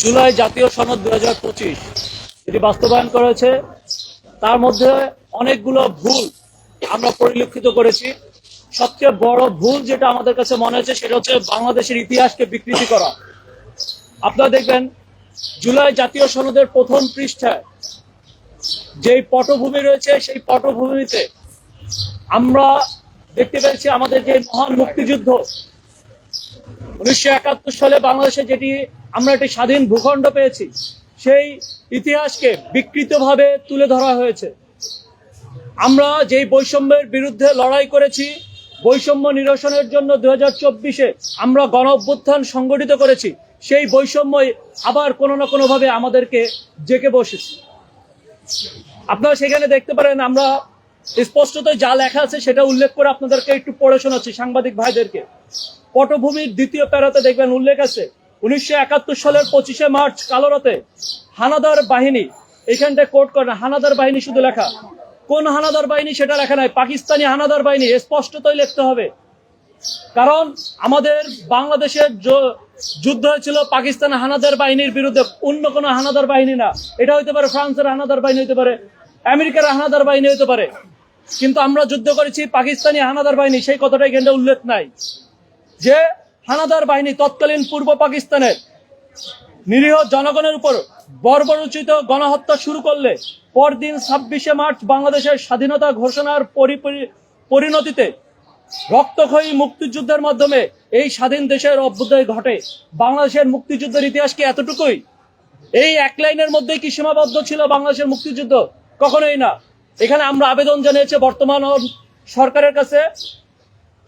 জুলাই জাতীয় সনদ 2025 এটি বাস্তবায়ন করেছে। তার মধ্যে অনেকগুলো ভুল আমরা পরিলক্ষিত করেছি। সবচেয়ে বড় ভুল যেটা আমাদের কাছে মনে হচ্ছে সেটা হচ্ছে বাংলাদেশের ইতিহাসকে বিকৃতি করা। আপনারা দেখবেন জুলাই জাতীয় সনদের প্রথম পৃষ্ঠায় যেই পটভূমি রয়েছে সেই পটভূমিতে আমরা দেখতে পেয়েছি আমাদের যে মহান মুক্তিযুদ্ধ 1971 সালে বাংলাদেশে যেটি আমরা একটি স্বাধীন ভূখণ্ড পেয়েছি, সেই ইতিহাসকে বিকৃতভাবে তুলে ধরা হয়েছে। আমরা যেই বৈষম্যের বিরুদ্ধে লড়াই করেছি, বৈষম্য নিরসনের জন্য 2024-এ আমরা গণ অভ্যুত্থান সংগঠিত করেছি, সেই বৈষম্যই আবার কোনো না কোনোভাবে আমাদেরকে জেঁকে বসেছে। আপনারা সেখানে দেখতে পারেন আমরা স্পষ্টত যা লেখা আছে সেটা উল্লেখ করে আপনাদেরকে একটু পড়ে শোনাচ্ছি সাংবাদিক ভাইদেরকে। পটভূমির দ্বিতীয় প্যারাতে দেখবেন উল্লেখ আছে 1971 সালের 25শে মার্চ কালোরাতে হানাদার বাহিনী, এখানটায় কোট করে না, হানাদার বাহিনী শুধু লেখা, কোন হানাদার বাহিনী সেটা লেখা নাই, পাকিস্তানি হানাদার বাহিনী স্পষ্টতই লিখতে হবে। কারণ আমাদের বাংলাদেশের যুদ্ধ হয়েছিল পাকিস্তান হানাদার বাহিনীর বিরুদ্ধে, অন্য কোনো হানাদার বাহিনী না। এটা হইতে পারে ফ্রান্সের হানাদার বাহিনী, হইতে পারে আমেরিকার হানাদার বাহিনী, হইতে পারে, কিন্তু আমরা যুদ্ধ করেছি পাকিস্তানি হানাদার বাহিনী, সেই কথাটা এখানে উল্লেখ নাই। যে হানাদার বাহিনী তৎকালীন পূর্ব পাকিস্তানের নিরীহ জনগণের উপর বর্বরোচিত গণহত্যা শুরু করলে পরদিন 26শে মার্চ বাংলাদেশের স্বাধীনতা ঘোষণার পরিণতিতে রক্তক্ষয়ী মুক্তিযুদ্ধের মাধ্যমে এই স্বাধীন দেশের অভ্যুদয় ঘটে। বাংলাদেশের মুক্তিযুদ্ধের ইতিহাস কি এতটুকুই? এই এক লাইনের মধ্যেই কি সীমাবদ্ধ ছিল বাংলাদেশের মুক্তিযুদ্ধ? কখনোই না। এখানে আমরা আবেদন জানিয়েছি বর্তমান সরকারের কাছে।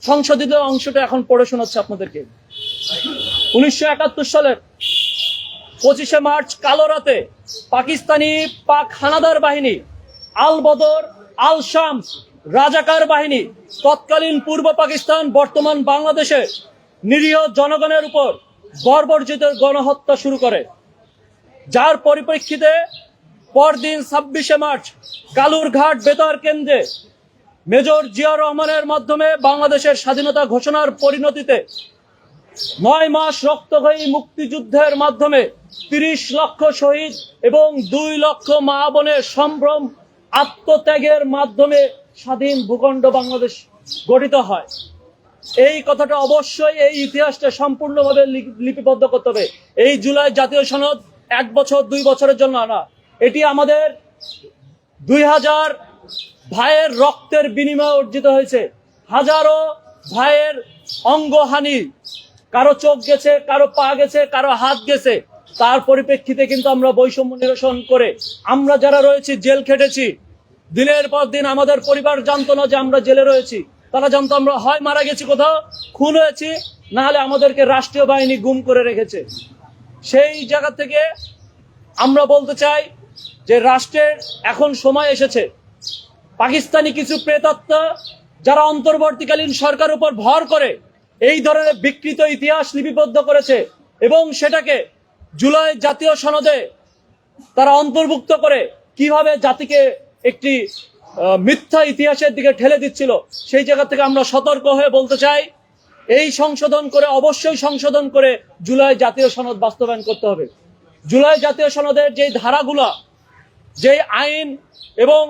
সংশোধিত অংশটা এখন পড়ে শোনাচ্ছে আপনাদেরকে। 1971 সালের 25শে মার্চ কালো রাতে পাকিস্তানি পাক হানাদার বাহিনী, আল বদর, আল শামস রাজাকার বাহিনী তৎকালীন পূর্ব পাকিস্তান বর্তমান বাংলাদেশে নিরীহ জনগণের উপর বর্বরচিত গণহত্যা শুরু করে, যার পরিপ্রেক্ষিতে পরদিন 26শে মার্চ কালুরঘাট বেতার কেন্দ্রে মেজর জিয়াউর রহমানের মাধ্যমে বাংলাদেশের স্বাধীনতা ঘোষণার পরিণতিতে 9 মাস রক্তক্ষয়ী মুক্তিযুদ্ধের মাধ্যমে 30 লক্ষ শহীদ এবং 2 লক্ষ মা বোনের সম্ভ্রম আত্মত্যাগের মাধ্যমে স্বাধীন ভূখণ্ড বাংলাদেশ গঠিত হয়। এই কথাটা অবশ্যই, এই ইতিহাসটা সম্পূর্ণভাবে লিপিবদ্ধ করতে হবে। এই জুলাই জাতীয় সনদ 1 বছর 2 বছরের জন্য না, এটি আমাদের 2000 ভাইয়ের রক্তের বিনিময়ে অর্জিত হয়েছে। হাজারো ভাইয়ের অঙ্গহানি, কারো চোখ গেছে, কারো পা গেছে, কারো হাত গেছে। তার পরিপ্রেক্ষিতে কিন্তু আমরা বৈষম্য নিরসন করে আমরা যারা রয়েছি জেল খেটেছি, দিনের পর দিন আমাদের পরিবার জানতো না যে আমরা জেলে রয়েছি। তারা জানতো আমরা হয় মারা গেছি, কোথাও খুন হয়েছি, না হলে আমাদেরকে রাষ্ট্রীয় বাহিনী গুম করে রেখেছে। সেই জায়গা থেকে আমরা বলতে চাই যে রাষ্ট্রের এখন সময় এসেছে। পাকিস্তানি কিছু প্রেতাত্মা যারা অন্তর্বর্তীকালীন সরকার উপর ভর করে এই ধরনের বিকৃত ইতিহাস লিপিবদ্ধ করেছে এবং সেটাকে জুলাই জাতীয় সনদে তারা অন্তর্ভুক্ত করে কিভাবে জাতিকে একটি মিথ্যা ইতিহাসের দিকে ঠেলে দিচ্ছিল, সেই জায়গা থেকে আমরা সতর্ক হয়ে বলতে চাই এই সংশোধন করে, অবশ্যই সংশোধন করে জুলাই জাতীয় সনদ বাস্তবায়ন করতে হবে। জুলাই জাতীয় সনদের যে ধারাগুলা, যে আইন এবং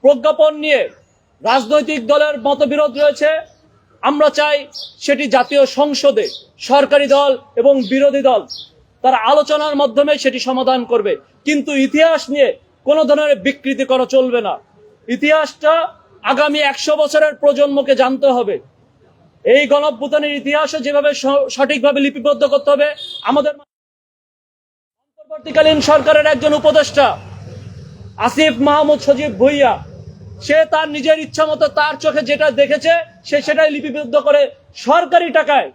প্রজ্ঞাপন নিয়ে রাজনৈতিক দলের মতবিরোধ রয়েছে, আমরা চাই সেটি জাতীয় সংসদে সরকারি দল এবং বিরোধী দল তারা আলোচনার মাধ্যমে সেটি সমাধান করবে। কিন্তু ইতিহাস নিয়ে কোনো ধরনের বিকৃতি করা চলবে না। ইতিহাসটা আগামী 100 বছরের প্রজন্মকে জানতে হবে। এই গণঅভ্যুত্থানের ইতিহাসও যেভাবে সঠিকভাবে লিপিবদ্ধ করতে হবে। আমাদের অন্তর্বর্তীকালীন সরকারের একজন উপদেষ্টা আসিফ মাহমুদ সজীব ভুইয়া, সে তার নিজের ইচ্ছা মতো তার চোখে যেটা দেখেছে সে সেটাই লিপিবদ্ধ করে সরকারি টাকায়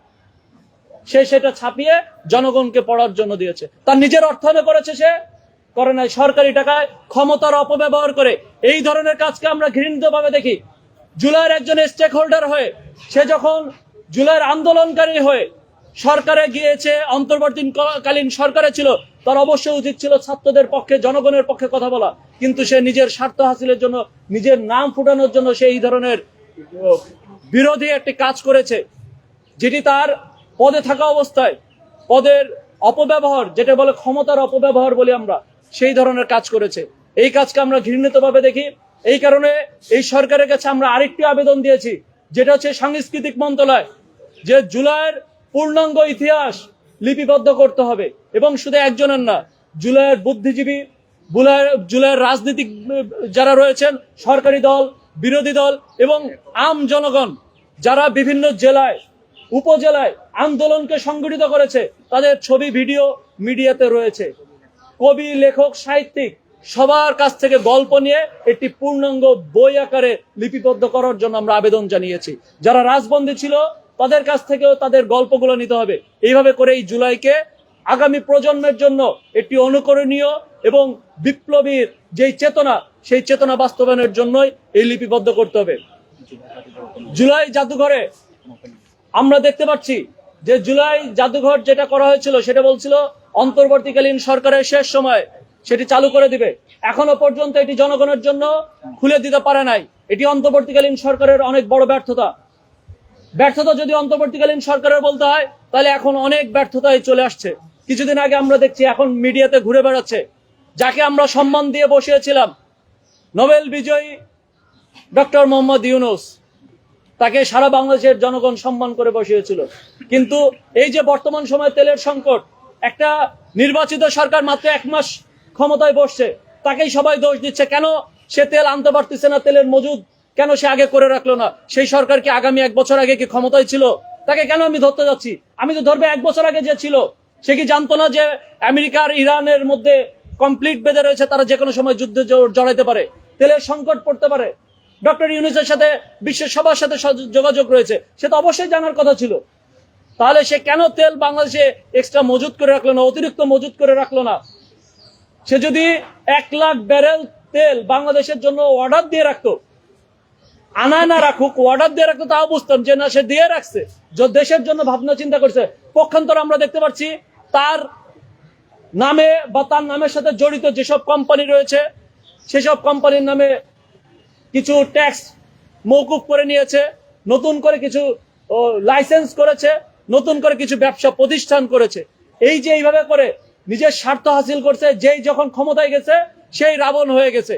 সে সেটা ছাপিয়ে জনগণকে পড়ার জন্য দিয়েছে। তার নিজের অর্থায়নে করেছে, সে করে নাই, সরকারি টাকায় ক্ষমতার অপব্যবহার করে। এই ধরনের কাজকে আমরা ঘৃণিতভাবে দেখি। জুলাইয়ের একজন স্টেক হোল্ডার হয়ে সে যখন জুলাইয়ের আন্দোলনকারী হয়ে সরকারে গিয়েছে, অন্তর্বর্তীকালীন সরকারে ছিল, তার অবশ্যই উচিত ছিল ছাত্রদের পক্ষে, জনগণের পক্ষে কথা বলা। কিন্তু সে নিজের স্বার্থ হাসিলের জন্য, নিজের নাম ফুটানোর জন্য সে এই ধরনের বিরোধী একটি কাজ করেছে, যেটি তার পদে থাকা অবস্থায় পদের অপব্যবহার, যেটা বলে ক্ষমতার অপব্যবহার বলি আমরা, সেই ধরনের কাজ করেছে। এই কাজকে আমরা ঘৃণিতভাবে দেখি। এই কারণে এই সরকারের কাছে আমরা আরেকটি আবেদন দিয়েছি, যেটা হচ্ছে সাংস্কৃতিক মন্ত্রণালয়, যে জুলাইয়ের পূর্ণাঙ্গ ইতিহাস লিপিবদ্ধ করতে হবে। এবং শুধু একজনের না, জুলাইয়ের বুদ্ধিজীবী, জুলাইয়ের রাজনীতিক যারা রয়েছেন, সরকারি দল, বিরোধী দল এবং আম জনগণ যারা বিভিন্ন জেলায়, উপজেলায় আন্দোলনকে সংগঠিত করেছে, তাদের ছবি, ভিডিও মিডিয়াতে রয়েছে। কবি, লেখক, সাহিত্যিক সবার কাছ থেকে গল্প নিয়ে একটি পূর্ণাঙ্গ বই আকারে লিপিবদ্ধ করার জন্য আমরা আবেদন জানিয়েছি। যারা রাজবন্দী ছিল তাদের কাছ থেকেও তাদের গল্পগুলো নিতে হবে। এইভাবে করে এই জুলাইকে আগামী প্রজন্মের জন্য একটি অনুকরণীয় এবং বিপ্লবীর যেই চেতনা, সেই চেতনা বাস্তবায়নের জন্যই এই লিপিবদ্ধ করতে হবে। জুলাই জাদুঘরে আমরা দেখতে পাচ্ছি যে জুলাই জাদুঘর যেটা করা হয়েছিল, সেটা বলছিল অন্তর্বর্তীকালীন সরকারের শেষ সময় সেটি চালু করে দিবে। এখনো পর্যন্ত এটি জনগণের জন্য খুলে দিতে পারে নাই। এটি অন্তর্বর্তীকালীন সরকারের অনেক বড় ব্যর্থতা। যদি অন্তর্বর্তীকালীন সরকারের বলতে হয়, তাহলে এখন অনেক ব্যর্থতায় চলে আসছে। কিছুদিন আগে আমরা দেখছি এখন মিডিয়াতে ঘুরে বেড়াচ্ছে, যাকে আমরা সম্মান দিয়ে বসিয়েছিলাম, নোবেল বিজয়ী ডক্টর মোহাম্মদ ইউনূস, তাকে সারা বাংলাদেশের জনগণ সম্মান করে বসিয়েছিল। কিন্তু এই যে বর্তমান সময়ে তেলের সংকট, একটা নির্বাচিত সরকার মাত্র 1 মাস ক্ষমতায় বসছে, তাকেই সবাই দোষ দিচ্ছে। কেন সে তেল আনতে পারতেছে না, তেলের মজুদ কেন সে আগে করে রাখলো না? সেই সরকার কি আগামী 1 বছর আগে কি ক্ষমতায় ছিল? তাকে কেন আমি ধরতে যাচ্ছি? আমি তো ধরবে 1 বছর আগে যে ছিল, সে কি জানতো না যে আমেরিকা আর ইরানের মধ্যে কমপ্লিট বেঁধে রয়েছে, তারা যে কোনো সময় যুদ্ধে জড়াইতে পারে, তেলের সংকট পড়তে পারে। ডক্টর ইউনূসের সাথে বিশ্বের সবার সাথে যোগাযোগ রয়েছে, সে তো অবশ্যই জানার কথা ছিল। তাহলে সে কেন তেল বাংলাদেশে এক্সট্রা মজুত করে রাখলো না, অতিরিক্ত মজুত করে রাখলো না? সে যদি 1 লাখ ব্যারেল তেল বাংলাদেশের জন্য অর্ডার দিয়ে রাখতো, আনায় না রাখুক, অর্ডার দিয়ে রাখতো, তাও বুঝতাম যে না, সে দিয়ে রাখছে, যে দেশের জন্য ভাবনা চিন্তা করছে। পক্ষান্তর আমরা দেখতে পাচ্ছি তার নামে বা তার নামের সাথে জড়িত যেসব কোম্পানি রয়েছে, সেসব কোম্পানির নামে কিছু ট্যাক্স মওকুফ করে নিয়েছে, নতুন করে কিছু লাইসেন্স করেছে, নতুন করে কিছু ব্যবসা প্রতিষ্ঠান করেছে। এই যে এইভাবে করে নিজের স্বার্থ হাসিল করছে, যেই যখন ক্ষমতায় গেছে সেই রাবণ হয়ে গেছে।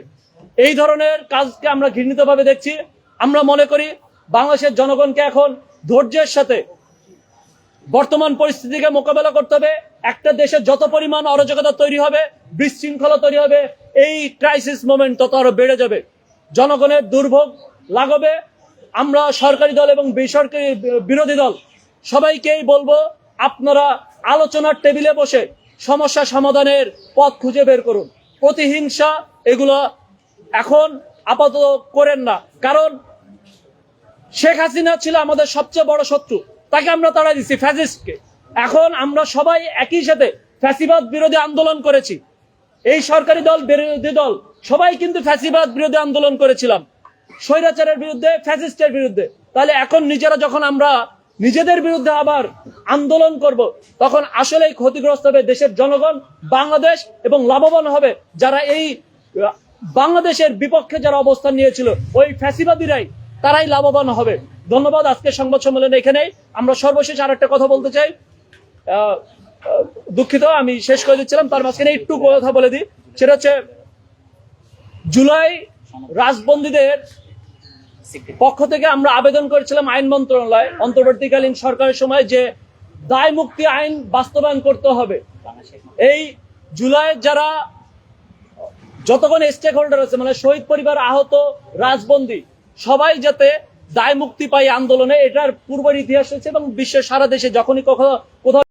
এই ধরনের কাজকে আমরা ঘৃণিতভাবে দেখছি। আমরা মনে করি বাংলাদেশের জনগণকে এখন ধৈর্যের সাথে বর্তমান পরিস্থিতিকে মোকাবেলা করতে হবে। একটা দেশে যত পরিমাণ অরাজকতা তৈরি হবে, বিশৃঙ্খলা তৈরি হবে, এই ক্রাইসিস মোমেন্ট তত আরো বেড়ে যাবে, জনগণের দুর্ভোগ লাগবে। আমরা সরকারি দল এবং বেসরকারি বিরোধী দল সবাইকেই বলবো, আপনারা আলোচনার টেবিলে বসে সমস্যা সমাধানের পথ খুঁজে বের করুন। প্রতিহিংসা এগুলো এখন আপাতত করেন না, কারণ শেখ হাসিনা ছিল আমাদের সবচেয়ে বড় শত্রু, তাকে আমরা তাড়াই দিচ্ছি, ফ্যাসিস্টকে। এখন আমরা সবাই একই সাথে ফ্যাসিবাদ বিরোধী আন্দোলন করেছি। এই সরকারি দল, বিরোধী দল সবাই কিন্তু ফ্যাসিবাদ বিরোধী আন্দোলন করেছিলাম, স্বৈরাচারের বিরুদ্ধে, ফ্যাসিস্টের বিরুদ্ধে। তাহলে এখন নিজেরা যখন আমরা নিজেদের বিরুদ্ধে আবার আন্দোলন করব, তখন আসলেই ক্ষতিগ্রস্ত হবে দেশের জনগণ, বাংলাদেশ, এবং লাভবান হবে যারা এই বাংলাদেশের বিপক্ষে যারা অবস্থান নিয়েছিল, ওই ফ্যাসিবাদীরাই, তারাই লাভবান হবে। ধন্যবাদ। আজকে সংবাদ সম্মেলন এখানেই। আমরা সর্বশেষ আরেকটা কথা বলতে চাই, দুঃখিত আমি শেষ করে দিচ্ছিলাম, তার মাঝখানে একটু কথা বলে দিই। সেটা হচ্ছে জুলাই রাজবন্দীদের পক্ষ থেকে আমরা আবেদন করেছিলাম আইন মন্ত্রণালয়, অন্তর্বর্তীকালীন সরকারের সময়, যে দায় মুক্তি আইন বাস্তবায়ন করতে হবে। এই জুলাই যারা যতক্ষণ স্টেক হোল্ডার আছে, মানে শহীদ পরিবার, আহত, রাজবন্দী, সবাই যাতে দায় মুক্তি পায় আন্দোলনে, এটার পূর্বের ইতিহাস রয়েছে এবং বিশ্বের সারা দেশে যখনই কোথাও